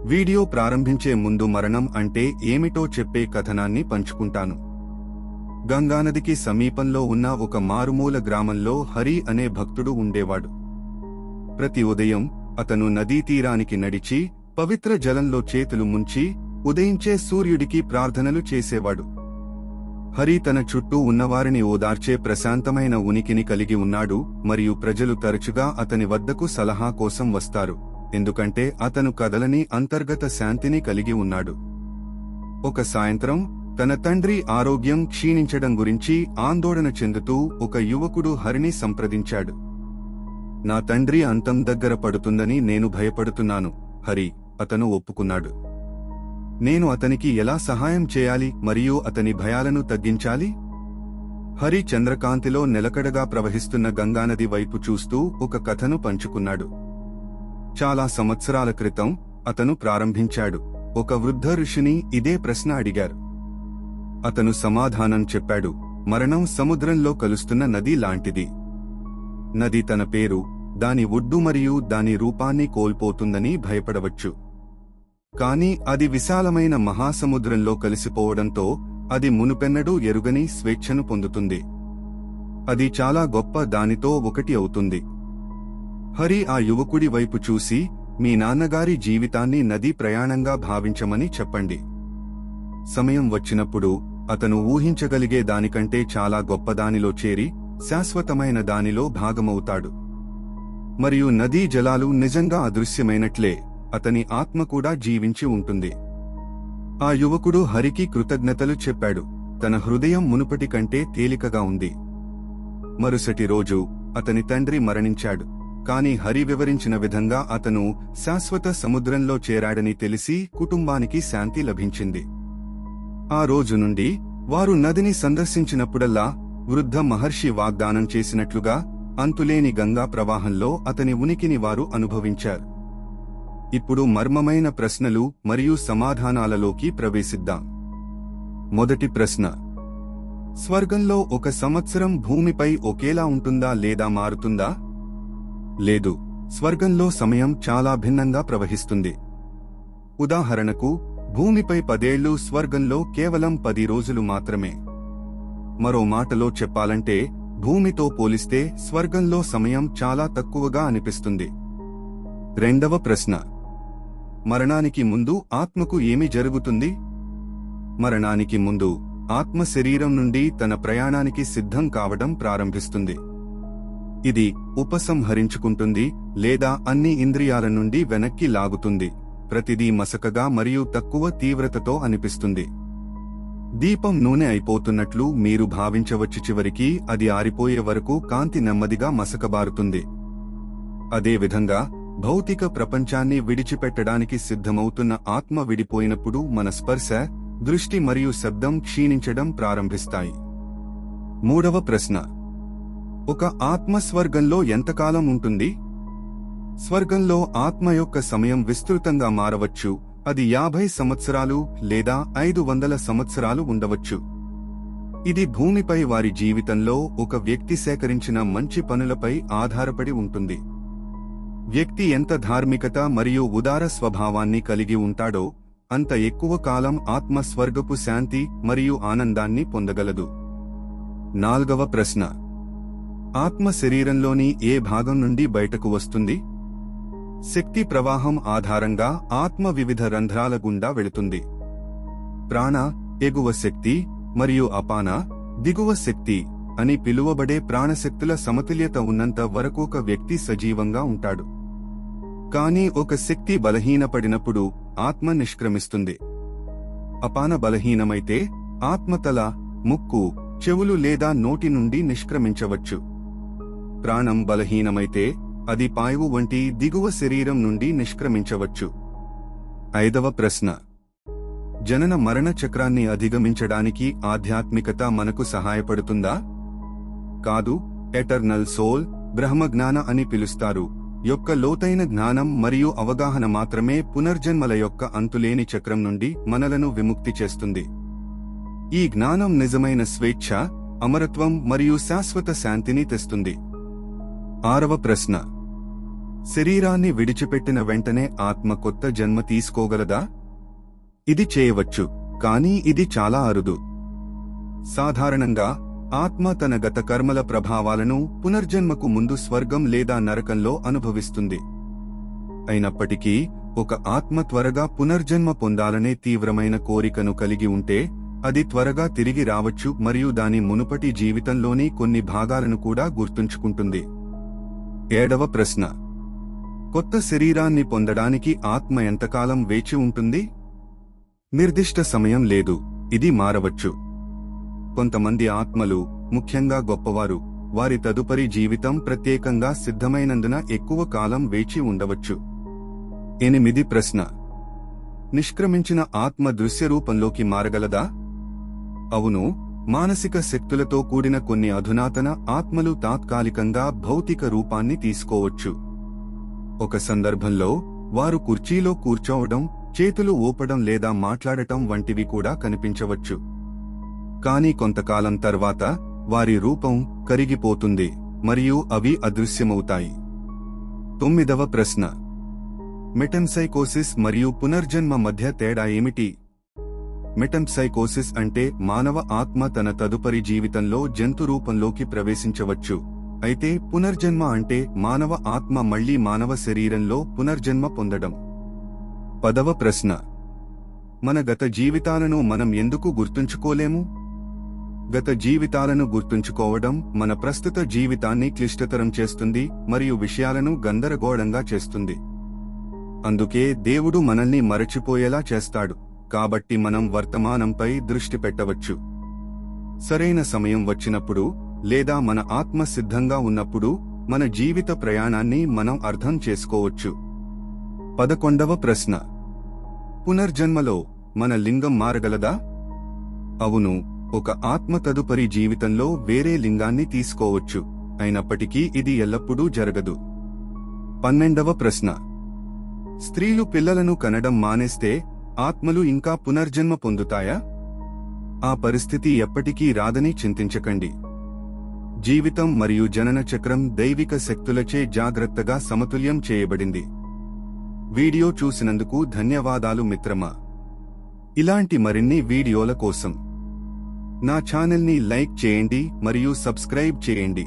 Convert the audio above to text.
Video ప్రారంభించే ముందు మరణం అంటే ఏమిటో చెప్పే కథనాన్ని పంచుకుంటాను. గంగానదికి సమీపంలో ఉన్న ఒక మారుమూల గ్రామంలో హరి అనే భక్తుడు ఉండేవాడు. ప్రతి ఉదయం అతను నదీ తీరానికి నడిచి పవిత్ర జలంలో చేతులు ముంచి ఉదయించే సూర్యుడికి ప్రార్థనలు చేసేవాడు. హరి తన చుట్టూ ఉన్నవారిని ఓదార్చే ప్రశాంతమైన ఉనికిని కలిగి ఉన్నాడు మరియు ప్రజలు తరచుగా అతని వద్దకు సలహా కోసం వస్తారు, ఎందుకంటే అతను కదలని అంతర్గత శాంతిని కలిగి ఉన్నాడు. ఒక సాయంత్రం తన తండ్రి ఆరోగ్యం క్షీణించడం గురించి ఆందోళన చెందుతూ ఒక యువకుడు హరిని సంప్రదించాడు. నా తండ్రి అంతం దగ్గర పడుతుందని నేను భయపడుతున్నాను హరి, అతను ఒప్పుకున్నాడు. నేను అతనికి ఎలా సహాయం చేయాలి మరియు అతని భయాలను తగ్గించాలి? హరి చంద్రకాంతిలో నిలకడగా ప్రవహిస్తున్న గంగానది వైపు చూస్తూ ఒక కథను పంచుకున్నాడు. చాలా సంవత్సరాల క్రితం అతను ప్రారంభించాడు. ఒక వృద్ధ ఋషిని ఇదే ప్రశ్న అడిగారు. అతను సమాధానం చెప్పాడు, మరణం సముద్రంలో కలుస్తున్న నది లాంటిది. నది తన పేరు, దాని ఒడ్డు మరియు దాని రూపాన్ని కోల్పోతుందని భయపడవచ్చు. కాని అది విశాలమైన మహాసముద్రంలో కలిసిపోవడంతో అది మునుపెన్నడూ ఎరుగని స్వేచ్ఛను పొందుతుంది. అది చాలా గొప్ప దానితో ఒకటి అవుతుంది. హరి ఆ యువకుడి వైపు చూసి, మీ నాన్నగారి జీవితాన్ని నదీ ప్రయాణంగా భావించమని చెప్పండి. సమయం వచ్చినప్పుడు అతను ఊహించగలిగే దానికంటే చాలా గొప్పదానిలో చేరి శాశ్వతమైన దానిలో భాగమవుతాడు. మరియు నదీ జలాలు నిజంగా అదృశ్యమైనట్లే అతని ఆత్మ కూడా జీవించి ఉంటుంది. ఆ యువకుడు హరికి కృతజ్ఞతలు చెప్పాడు. తన హృదయం మునుపటి కంటే తేలికగా ఉంది. మరుసటి రోజు అతని తండ్రి మరణించాడు. కాని హరి వివరించిన విధంగా అతను శాశ్వత సముద్రంలో చేరాడని తెలిసి కుటుంబానికి శాంతి లభించింది. ఆ రోజు నుండి వారు నదిని సందర్శించినప్పుడల్లా వృద్ధ మహర్షి వాగ్దానం చేసినట్లుగా అంతులేని గంగా ప్రవాహంలో అతని ఉనికిని వారు అనుభవించారు. ఇప్పుడు మర్మమైన ప్రశ్నలు మరియు సమాధానాలలోకి ప్రవేశిద్దాం. మొదటి ప్రశ్న: స్వర్గంలో ఒక సంవత్సరం భూమిపై ఒకేలా ఉంటుందా లేదా మారుతుందా? లేదు, స్వర్గంలో సమయం చాలా భిన్నంగా ప్రవహిస్తుంది. ఉదాహరణకు, భూమిపై 10 ఏళ్లు, స్వర్గంలో కేవలం 10 రోజులు మాత్రమే. మరో మాటలో చెప్పాలంటే, భూమితో పోలిస్తే స్వర్గంలో సమయం చాలా తక్కువగా అనిపిస్తుంది. రెండవ ప్రశ్న: మరణానికి ముందు ఆత్మకు ఏమి జరుగుతుంది? మరణానికి ముందు ఆత్మ శరీరం నుండి తన ప్రయాణానికి సిద్ధం కావడం ప్రారంభిస్తుంది. ఇది ఉపసంహరించుకుంటుంది లేదా అన్ని ఇంద్రియాల నుండి వెనక్కి లాగుతుంది. ప్రతిదీ మసకగా మరియు తక్కువ తీవ్రతతో అనిపిస్తుంది. దీపం నూనె అయిపోతున్నట్లు మీరు భావించవచ్చు. చివరికి అది ఆరిపోయే వరకు కాంతి నెమ్మదిగా మసకబారుతుంది. అదేవిధంగా భౌతిక ప్రపంచాన్ని విడిచిపెట్టడానికి సిద్ధమవుతున్న ఆత్మ విడిపోయినప్పుడు మన స్పర్శ, దృష్టి మరియు శబ్దం క్షీణించడం ప్రారంభిస్తాయి. మూడవ ప్రశ్న: ఒక ఆత్మ స్వర్గంలో ఎంతకాలం ఉంటుంది? స్వర్గంలో ఆత్మ యొక్క సమయం విస్తృతంగా మారవచ్చు. అది 50 సంవత్సరాలు లేదా 500 సంవత్సరాలు ఉండవచ్చు. ఇది భూమిపై వారి జీవితంలో ఒక వ్యక్తి సేకరించిన మంచి పనులపై ఆధారపడి ఉంటుంది. వ్యక్తి ఎంత ధార్మికత మరియు ఉదార స్వభావాన్ని కలిగి ఉంటాడో అంత ఎక్కువ కాలం ఆత్మ స్వర్గపు శాంతి మరియు ఆనందాన్ని పొందగలదు. నాల్గవ ప్రశ్న: ఆత్మ శరీరంలోని ఏ భాగం నుండి బయటకు వస్తుంది? శక్తి ప్రవాహం ఆధారంగా ఆత్మ వివిధ రంధ్రాల గుండా వెళుతుంది. ప్రాణ, ఎగువ శక్తి మరియు అపాన, దిగువ శక్తి అని పిలువబడే ప్రాణశక్తుల సమతుల్యత ఉన్నంత వరకు ఒక వ్యక్తి సజీవంగా ఉంటాడు. కానీ ఒక శక్తి బలహీనపడినప్పుడు ఆత్మ నిష్క్రమిస్తుంది. అపాన బలహీనమైతే ఆత్మ తల, ముక్కు, చెవులు లేదా నోటి నుండి నిష్క్రమించవచ్చు. ప్రాణం బలహీనమైతే అది పాయువు వంటి దిగువ శరీరం నుండి నిష్క్రమించవచ్చు. ఐదవ ప్రశ్న: జనన మరణ చక్రాన్ని అధిగమించడానికి ఆధ్యాత్మికత మనకు సహాయపడుతుందా? కాదు. ఎటర్నల్ సోల్, బ్రహ్మజ్ఞాన అని పిలుస్తారు యొక్క లోతైన జ్ఞానం మరియు అవగాహన మాత్రమే పునర్జన్మల యొక్క అంతులేని చక్రం నుండి మనలను విముక్తి చేస్తుంది. ఈ జ్ఞానం నిజమైన స్వేచ్ఛ, అమరత్వం మరియు శాశ్వత శాంతిని తెస్తుంది. ఆరవ ప్రశ్న: శరీరాన్ని విడిచిపెట్టిన వెంటనే ఆత్మ కొత్త జన్మ తీసుకోగలదా? ఇది చేయవచ్చు, కానీ ఇది చాలా అరుదు. సాధారణంగా ఆత్మ తన గత కర్మల ప్రభావాలను పునర్జన్మకు ముందు స్వర్గం లేదా నరకంలో అనుభవిస్తుంది. అయినప్పటికీ ఒక ఆత్మ త్వరగా పునర్జన్మ పొందాలనే తీవ్రమైన కోరికను కలిగి ఉంటే అది త్వరగా తిరిగి రావచ్చు మరియు దాని మునుపటి జీవితంలోని కొన్ని భాగాలను కూడా గుర్తుంచుకుంటుంది. 7వ ప్రశ్న: కొత్త శరీరాన్ని పొందడానికి ఆత్మ ఎంతకాలం వేచి ఉంటుంది? నిర్దిష్ట సమయం లేదు, ఇది మారవచ్చు. కొంతమంది ఆత్మలు, ముఖ్యంగా గొప్పవారు, వారి తదుపరి జీవితం ప్రత్యేకంగా సిద్ధమైనందున ఎక్కువ కాలం వేచి ఉండవచ్చు. 8 ప్రశ్న: నిష్క్రమించిన ఆత్మ దృశ్య రూపంలోకి మారగలదా? అవును, మానసిక శక్తులతో కూడిన కొన్ని అధునాతన ఆత్మలు తాత్కాలికంగా భౌతిక రూపాన్ని తీసుకోవచ్చు. ఒక సందర్భంలో వారు కుర్చీలో కూర్చోవడం, చేతులు ఊపడం లేదా మాట్లాడటం వంటివి కూడా కనిపించవచ్చు. కానీ కొంతకాలం తర్వాత వారి రూపం కరిగిపోతుంది మరియు అవి అదృశ్యమవుతాయి. 9వ ప్రశ్న: మెటంసైకోసిస్ మరియు పునర్జన్మ మధ్య తేడా ఏమిటి? మెటంసైకోసిస్ అంటే మానవ ఆత్మ తన తదుపరి జీవితంలో జంతు రూపంలోకి ప్రవేశించవచ్చు. అయితే పునర్జన్మ అంటే మానవ ఆత్మ మళ్లీ మానవ శరీరంలో పునర్జన్మ పొందడం. 10వ ప్రశ్న: మన గత జీవితాలను మనం ఎందుకు గుర్తుంచుకోలేము? గత జీవితాలను గుర్తుంచుకోవడం మన ప్రస్తుత జీవితాన్ని క్లిష్టతరం చేస్తుంది మరియు విషయాలను గందరగోళంగా చేస్తుంది. అందుకే దేవుడు మనల్ని మరచిపోయేలా చేస్తాడు. కాబట్టి మనం వర్తమానంపై దృష్టి పెట్టవచ్చు. సరైన సమయం వచ్చినప్పుడు లేదా మన ఆత్మ సిద్ధంగా ఉన్నప్పుడు మన జీవిత ప్రయాణాన్ని మనం అర్థం చేసుకోవచ్చు. 11వ ప్రశ్న: పునర్జన్మలో మన లింగం మారగలదా? అవును, ఒక ఆత్మ తదుపరి జీవితంలో వేరే లింగాన్ని తీసుకోవచ్చు, అయినప్పటికీ ఇది ఎల్లప్పుడూ జరగదు. 12వ ప్రశ్న: స్త్రీలు పిల్లలను కనడం మానేస్తే ఆత్మలు ఇంకా పునర్జన్మ పొందుతాయా? ఆ పరిస్థితి ఎప్పటికీ రాదని చింతించకండి. జీవితం మరియు జనన చక్రం దైవిక శక్తులచే జాగ్రత్తగా సమతుల్యం చేయబడింది. వీడియో చూసినందుకు ధన్యవాదాలు మిత్రమా. ఇలాంటి మరిన్ని వీడియోల కోసం నా ఛానల్ని లైక్ చేయండి మరియు సబ్స్క్రైబ్ చేయండి.